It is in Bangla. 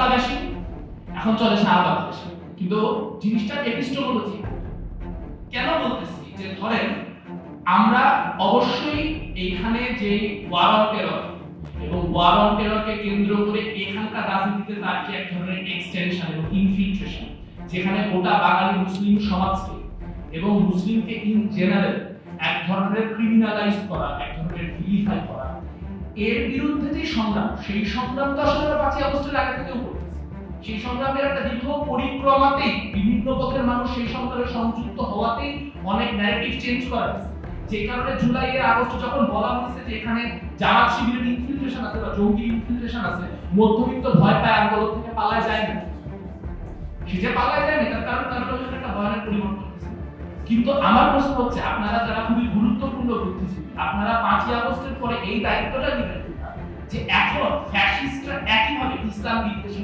সালাফি, এখন চলে শাহবাগী। কিন্তু জিনিসটা এপিস্টেমোলজি। কেন বলতেছি যে ধরেন আমরা অবশ্যই এইখানে যে ওয়ার অন টেরর এবং ওয়ার অন টেররকে কেন্দ্র করে এখানকার রাজনীতিতে তার যে এক ধরনের এক্সটেনশন এবং ইনফিল্ট্রেশন, যেখানে গোটা বাঙালি মুসলিম সমাজকে এবং মুসলিমকে ইন জেনারেল এক ধরনের ক্রিমিনালাইজ করা, এক ধরনের ভিলিফাই করা, এর বিরুদ্ধে যে সংগ্রাম, সেই সংগ্রাম তো আসলে 5 আগস্টের আগে থেকেও করতেছে। সেই সংগ্রামের একটা দীর্ঘ পরিক্রমাতেই বিভিন্ন পথের মানুষ সেই সংগ্রামে সংযুক্ত হওয়াতেই অনেক ন্যারেটিভ চেঞ্জ করা হয়েছে। যে কারণে জুলাই এর আগস্ট যখন বলা হয়েছে যে এখানে জামাত শিবিরের ইনফিল্ট্রেশন আছে বা জঙ্গি ইনফিল্ট্রেশন আছে, মধ্যবিত্ত ভয় পায় আন্দোলন থেকে পালায় যায় না। সেটা পালায় যায় না, তার কারণ তার ওখানে একটা ভয়ানক পরিবর্তন হয়েছে। কিন্তু আমার প্রশ্ন হচ্ছে, আপনারা যারা খুবই গুরুত্বপূর্ণ বুদ্ধিজীবী, আপনারা 5 আগস্টের পরে এই দায়িত্বটা নিবেন যে এখন ফ্যাসিস্টরা একইভাবে ইসলাম বিদ্বেষী